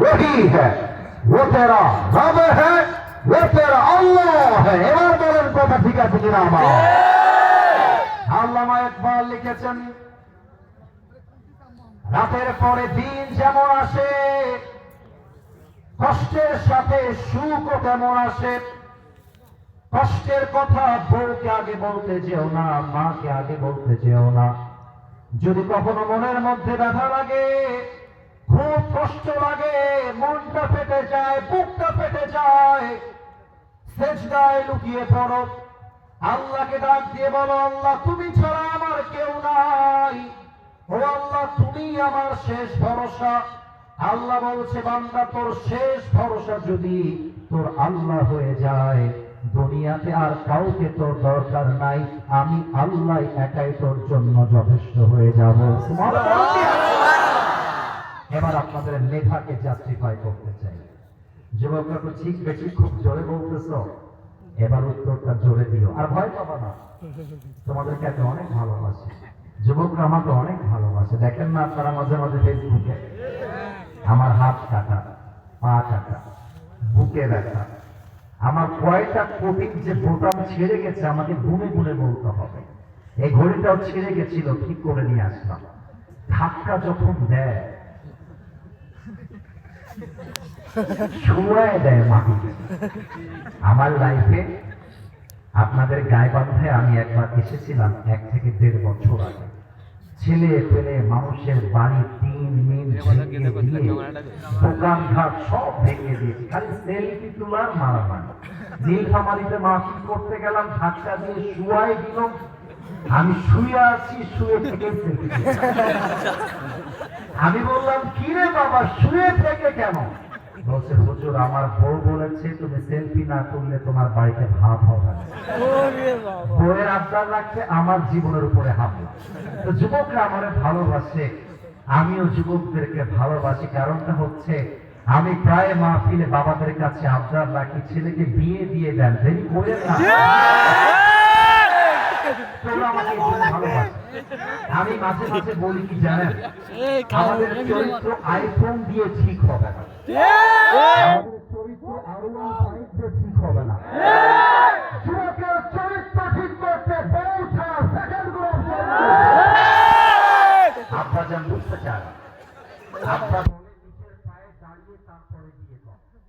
वही है, वो तेरा रब है, वो तेरा अल्लाह है। এবার বলেন কথা ঠিক আছে কিনা আমার? আল্লামা ইকবাল লিখেছেন, রাতের পরে দিন যেমন আসে, কষ্টের সাথে সুখও তেমন আসে। কষ্টের কথা বউকে আগে বলতে যেও না, মাকে আগে বলতে যেও না। যদি কখনো মনের মধ্যে ব্যথা লাগে, খুব কষ্ট লাগে, মনটা ফেটে যায়, বুকটা ফেটে যায়, সেজদায় লুকিয়ে পড়ো, আল্লাহকে ডাক দিয়ে বলো, আল্লাহ তুমি ছাড়া আমার কেউ নাই, ও আল্লাহ তুমি আমার শেষ ভরসা। আল্লাহ বলছে, বান্দা তোর শেষ ভরসা যদি তোর আল্লাহ হয়ে যায়, দুনিয়াতে আর কাউকে তোর দরকার নাই, আমি আল্লাহ একাই তোর জন্য যথেষ্ট হয়ে যাব। এবার আপনাদের লেখাকে জাস্টিফাই করতে চাই। যুবকরা তো ঠিক বেশি খুব জোরে বলতেছ, এবার উত্তরটা জোরে দিও, আর ভয় পাবা না। তোমাদেরকে আমি অনেক ভালোবাসি, যুবকরা আমাকে অনেক ভালোবাসে। দেখেন না আপনারা মাঝে মাঝে ফেসবুকে আমার হাত কাটা, পা কাটা, বুকে ব্যথা, আমার কয়টা কোটিং যে বোতাম ছেড়ে গেছে আমাকে গুনে গুনে বলতে হবে। এই ঘড়িটাও ছেড়ে গেছিল, ঠিক করে নিয়ে আসলাম। ধাক্কা যখন দেয়, ছুঁড়ায় দেয় মাটিতে। আমার লাইফে আপনাদের গাইবান্ধায় আমি একবার এসেছিলাম 1 থেকে 1.5 বছর আগে। ছেলে পেলে মানুষের বাড়ি তিন মিন ভেঙে দিয়ে, দোকানঘাট সব ভেঙে দিয়ে, খালি সেলফি তোলার মারামারি। নীলফামারীতে মাহফিল করতে গেলাম, ধাক্কা দিয়ে শুয়াই দিল। আমি শুয়ে আছি, শুয়ে থেকে সেলফি। আমি বললাম, কি রে বাবা, শুয়ে থেকে কেন? বলছে, হুজুর আমার বউ বলেছে তুমি সেলফি না তুললে তোমার বাড়িতে ভাব হবে না। বউয়ের আবদার রাখছে, আমার জীবনের উপরে হামলা। তো যুবকরা আমার ভালোবাসে, আমিও যুবকদেরকে ভালোবাসি। কারণটা হচ্ছে, আমি প্রায় মাহফিলে বাবাদের কাছে আবদার রাখি, ছেলেকে বিয়ে দিয়ে দেন, দেরি করে না। আমি মাঝে মাঝে বলি কি জানেন, আমাদের চরিত্র আইফোন দিয়ে ঠিক হবে না, আমাদের চরিত্র R15 দিয়ে ঠিক হবে না। যুবকের চরিত্র ঠিক করতে বউ ছাড়া সেকেন্ডগুলো আপনারা যেন বুঝতে চান, আপনারা বলে নিজের পায়ে দাঁড়িয়ে তারপরে বিয়ে করেন।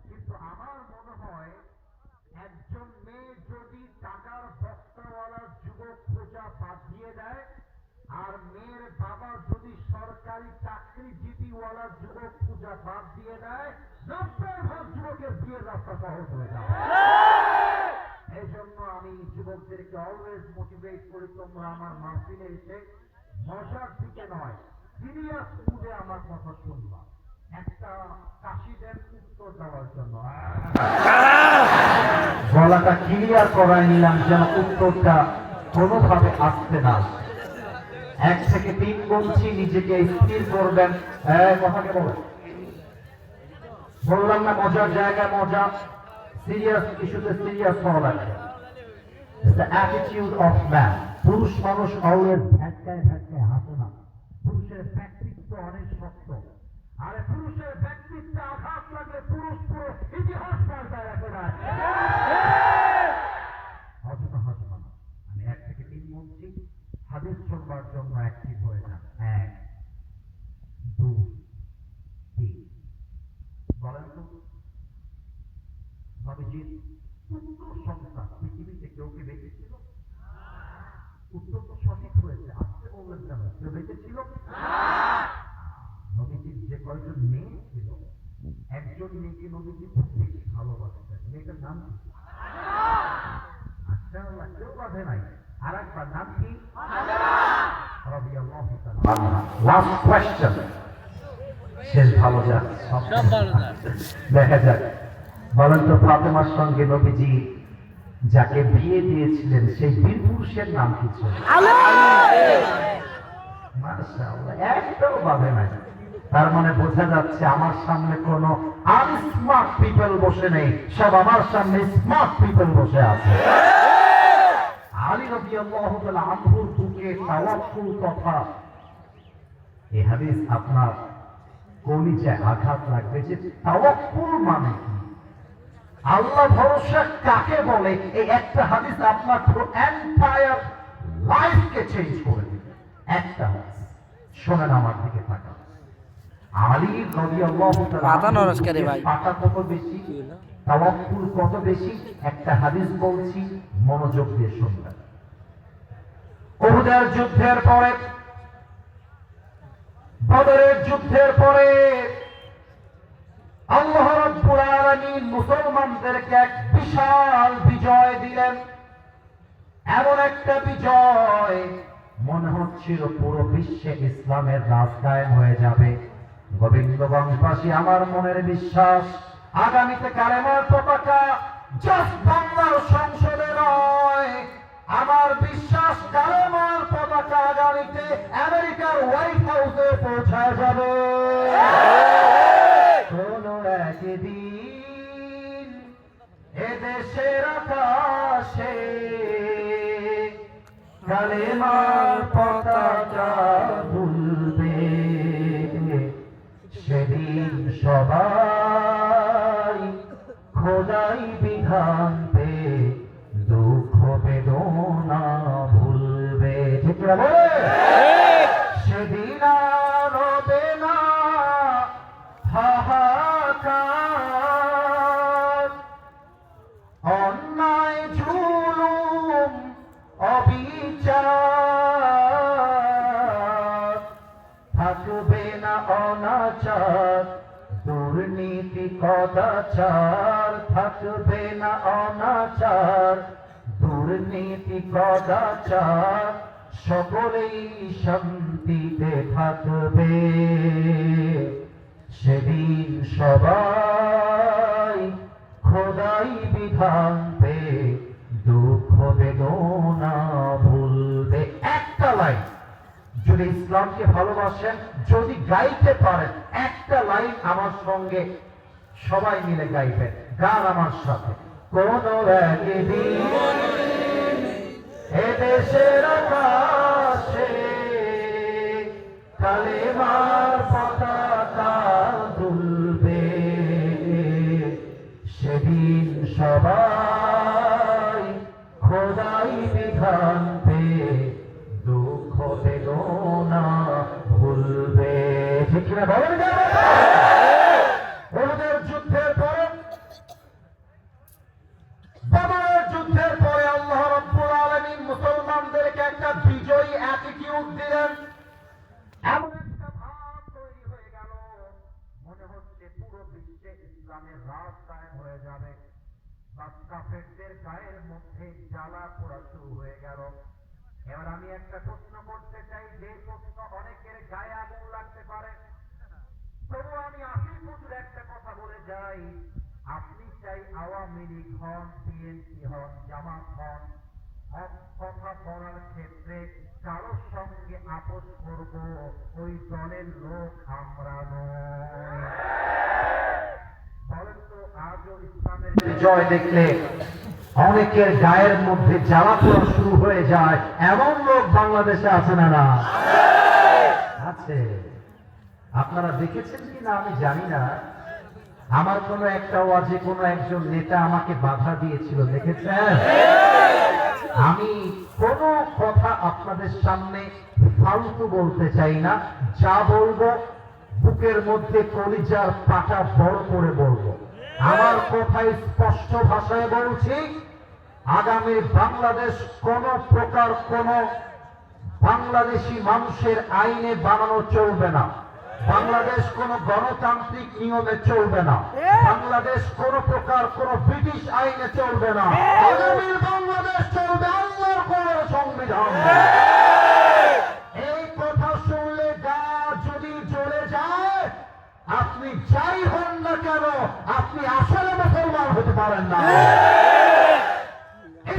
কিন্তু আমার মনে হয় একজন মেয়ে যদি টাকার বস্তাওয়ালা যুবক খোঁজা বাদ দিয়ে দেয়, আর মেয়ের বাবা যদি সরকারি চাকরিজীবীওয়ালা যুবক খোঁজা বাদ দিয়ে দেয়, 90% যুবকের বিয়ের রাস্তা সহজ হয়ে যায়। এই জন্য আমি যুবকদেরকে অলওয়েজ মোটিভেট করি, তোমরা আমার মাহফিলে এসে মজার দিকে নয়, সিরিয়াস মুডে আমার কথা শুনবা। একটা কাশি দেন উত্তর দেওয়ার জন্য, গলাটা ক্লিয়ার করাই নিলাম যেন উত্তরটা কোনোভাবে আসতে না। 1 থেকে 3 বলছি, নিজেকে স্থির করবেন। কথাকে বলেন, বললাম না মজার জায়গায় মজা, সিরিয়াস ইস্যুতে সিরিয়াস হওয়া লাগে। It's the attitude of man. পুরুষ মানুষ অলওয়েজ ধাক্কায় ধাক্কায় হাসে না। পুরুষের ব্যক্তিত্ব অনেক শক্ত। আরে পুরুষের ব্যক্তিত্বে আঘাত লাগলে পুরুষ পুরো ইতিহাস পাল্টায় রাখে না। অযথা হাসবে না। আমি 1 থেকে 3 বলছি, হাদিস শুনবার জন্য অ্যাক্টিভ হয়ে যান। 1, 2, 3। বলেন তো, নবীজির পুত্র সন্তান পৃথিবীতে কেউ কি বেঁচেছিল? উত্তর তো সঠিক হয়েছে, আসতে বললেন কেন? কেউ বেঁচেছিল? নবীজির যে কয়জন মেয়ে ছিল, একজন মেয়েকে নবীজি খুব বেশি ভালোবাসতেন। মেয়েটার নাম কি? আচ্ছা, কেউ বাঁধে নাই। আর একবার নাম কি? লাস্ট কোয়েশ্চেন, শেষ ভালো যাক, দেখা যাক। বলেন তো, ফাতেমার সঙ্গে নবীজি যাকে বিয়ে দিয়েছিলেন সেই বীর পুরুষের নাম কি ছিল? মাশাআল্লাহ, একটাও বাধে নাই। তার মানে বোঝা যাচ্ছে আমার সামনে কোনো আনস্মার্ট পিপল বসে নেই, সব আমার সামনে স্মার্ট পিপল বসে আছে। আলী রাদিয়াল্লাহু তাআলা আনহুর বুকে তাওয়াক্কুল কথা, এই হাদিস আপনার কলিজায় আঘাত লাগবে যে তাওয়াক্কুল মানে কি, আল্লাহ ভরসা কাকে বলে। এই একটা হাদিস আপনার পুরো এন্টায়ার লাইফকে চেঞ্জ করে দিবে। একটা হাদিস শোনেন, আমার দিকে তাকান। আলী রাদিয়াল্লাহু তাআলা পাতা কত বেশি, তাওয়াক্কুল কত বেশি, একটা হাদিস বলছি, মনোযোগ দিয়ে শুনবেন। উহুদের যুদ্ধের পরে, বদরের যুদ্ধের পরে আল্লাহ রাব্বুল আলামিন মুসলমানদেরকে এক বিশাল বিজয় দিলেন। এমন একটা বিজয় মনে হচ্ছিল পুরো বিশ্বে ইসলামের রাজ কায়েম হয়ে যাবে। গোবিন্দগঞ্জবাসী, আমার মনের বিশ্বাস আগামীতে কালেমার পতাকা জাস্ট বাংলার সংসদে নয়, আমার বিশ্বাস কালেমার পতাকা আগামীতে আমেরিকার হোয়াইট হাউসে পৌঁছায় যাবে। কোন একদিন এদেশের আকাশে কালেমার পতাকা দুলবে, সেদিন সবাই খোদাই বিধান পে দুঃখ বেদনা ভুলবে। ঠিক বলে, সেদিন আর হবে না হাহাকার, অন্যায় জুলুম অবিচার, থাকবে না অনাচার দুর্নীতি কদাচার, থাকবে না অনাচার দুর্নীতি কদাচার, সকলেই শান্তিতে থাকবে। সেদিন সবাই খোদাই বিধান পে দুঃখ বেদনা ভুলবে। একটা লাইন যদি ইসলামকে ভালোবাসেন, যদি গাইতে পারেন, একটা লাইন আমার সঙ্গে সবাই মিলে গাইবেন। গান আমার সাথে। কোন একদিন এদেশের আকাশে কালেমার পতাকা দুলবে, সেদিন সবাই খোদাই বিধান পে দুঃখ বেদনা ভুলবে। ঠিক না বলেন? ওদের যুদ্ধের পরে, বদরের যুদ্ধের পরে আল্লাহ রাব্বুল আলামিন মুসলমানদেরকে একটা বিজয়ী অ্যাটিটিউড দিলেন। এমন একটা ভাব তৈরি হয়ে গেল, মনে হচ্ছে পুরো বিশ্বে ইসলামের রাজ কায়েম হয়ে যাবে। কাফেরদের গায়ের মধ্যে জ্বালা পোড়া শুরু হয়ে গেল। এবার আমি একটা প্রশ্ন করতে চাই, যে প্রশ্ন অনেকের গায়ে আগুন লাগতে পারে, তবু আমি আসি হুজুর একটা কথা বলে যাই। আপনি চাই আওয়ামী লীগ হন, বিএনপি হন, জামাত হন, কথা বলার ক্ষেত্রে কারোর সঙ্গে আপোষ করব, ওই দলের লোক আমরা নয়। বলেন তো, আজও ইসলামের বিজয় দেখলে অনেকের গায়ের মধ্যে জ্বালা পোড়া শুরু হয়ে যায়, এমন লোক বাংলাদেশে আছে না? না আছে। আপনারা দেখেছেন কি না আমি জানি না, আমার কোনো একটা ওয়াজে কোনো একজন নেতা আমাকে বাধা দিয়েছিল, দেখেছেন? আমি কোনো কথা আপনাদের সামনে ফালতু বলতে চাই না, যা বলবো বুকের মধ্যে কলিজার পাটা বড় করে বলবো। আমার কথাই স্পষ্ট ভাষায় বলছি, আগামী বাংলাদেশ কোন প্রকার কোন বাংলাদেশি মানুষের আইনে বানানো চলবে না। বাংলাদেশ কোন গণতান্ত্রিক নিয়মে চলবে না। বাংলাদেশ কোন প্রকার কোন ব্রিটিশ আইনে চলবে না। আগামীর বাংলাদেশ চলবে আল্লাহর কোন সংবিধান। এই কথা শুনলে গা যদি জ্বলে যায়, আপনি যাই হন না কেন, আপনি আসলে মুসলমান হতে পারেন না।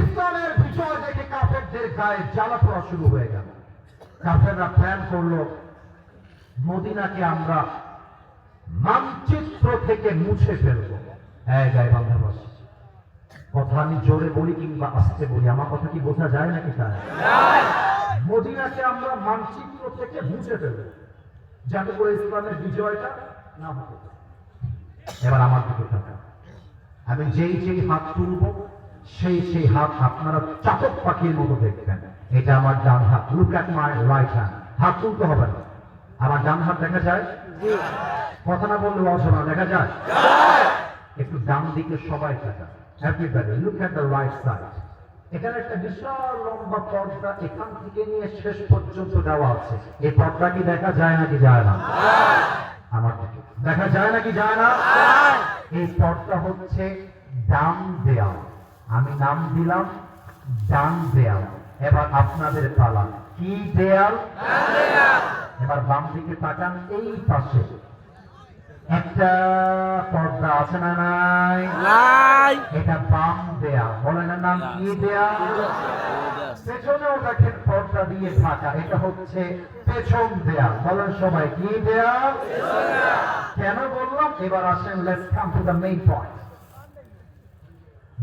ইসলামের বিজয় দেখে কাফেরদের গায়ে জ্বালা পোড়া শুরু হয়ে গেল। কাফেররা প্ল্যান করলো, মদিনাকে আমরা মানচিত্র থেকে মুছে ফেলবো। গায়ে বাংলাবাসী, কথা আমি জোরে বলি কিংবা আস্তে বলি, আমার কথা কি বোঝা যায় নাকি? মদিনাকে আমরা মানচিত্র থেকে মুছে ফেলবো, যাতে করে ইসলামের বিজয়টা না হতে পারে। এবার আমার দিকে তাকান। আমি যেই যেই হাত তুলব সেই সেই হাত আপনারা চাতক পাখির মতো দেখবেন। এটা আমার ডান হাত। Look at my right hand. হাত তুলতে হবে না। আমার ডান হাত দেখা যায়? কথা না বললে অসম্ভব। দেখা যায়? একটু ডান দিকে সবাই তাকান। Everybody look at the right side. এখানে একটা বিশাল লম্বা পর্দা এখান থেকে নিয়ে শেষ পর্যন্ত দেওয়া আছে। এই পর্দা কি দেখা যায় নাকি যায় না? আমার দিকে দেখা যায় নাকি যায় না? এই পর্দা হচ্ছে ডান দেয়াল। আমি নাম দিলাম ডান দেয়াল। এবার আপনাদের পালা। কি দেয়াল? এবার বাম দিকে তাকান। এই পাশে একটা পর্দা আছে না নাই? এটা বাম দেয়াল। বলেন না নাম কি দেয়াল? পেছনেও দেখেন পর্দা দিয়ে ঢাকা। এটা হচ্ছে পেছন দেয়াল। বলেন সবাই কি দেয়াল? কেন বললাম? এবার আসেন, let's come to the main point.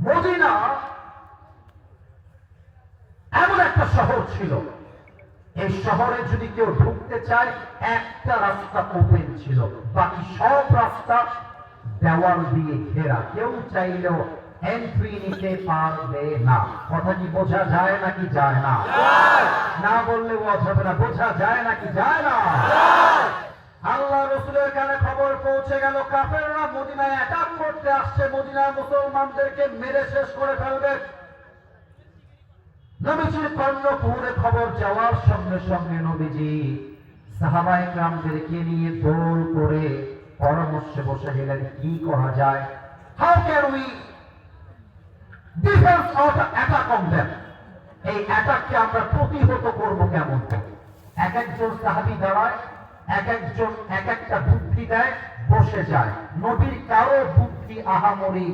Medina এমন একটা শহর ছিল, এই শহরে যদি কেউ ঢুকতে চায় একটা রাস্তা ওপেন ছিল, বাকি সব রাস্তা দেওয়াল দিয়ে ঘেরা। কেউ চাইলেও এন্ট্রি নিতে পারবে না। কথা কি বোঝা যায় নাকি যায় না? না বললে বোঝাবে না। বোঝা যায় নাকি যায় না? আল্লাহ রসুলের কানে খবর পৌঁছে গেল কাফেররা মদিনায় অ্যাটাক করতে আসছে, মদিনার মুসলমানদেরকে মেরে শেষ করে ফেলবে। নবীজির কর্ণপুরে খবর যাওয়ার সঙ্গে সঙ্গে নবীজি সাহাবায়ে কেরামদেরকে নিয়ে দৌড় করে পরামর্শে বসে গেলেন কি করা যায়। How can we defence of attack on them? এই অ্যাটাককে আমরা প্রতিহত করব কেমন করে? এক একজন সাহাবী দাঁড়ায়, এক একজন এক একটা বুদ্ধি দেয়, বসে যায়। নবীর কারো বুদ্ধি আহামরি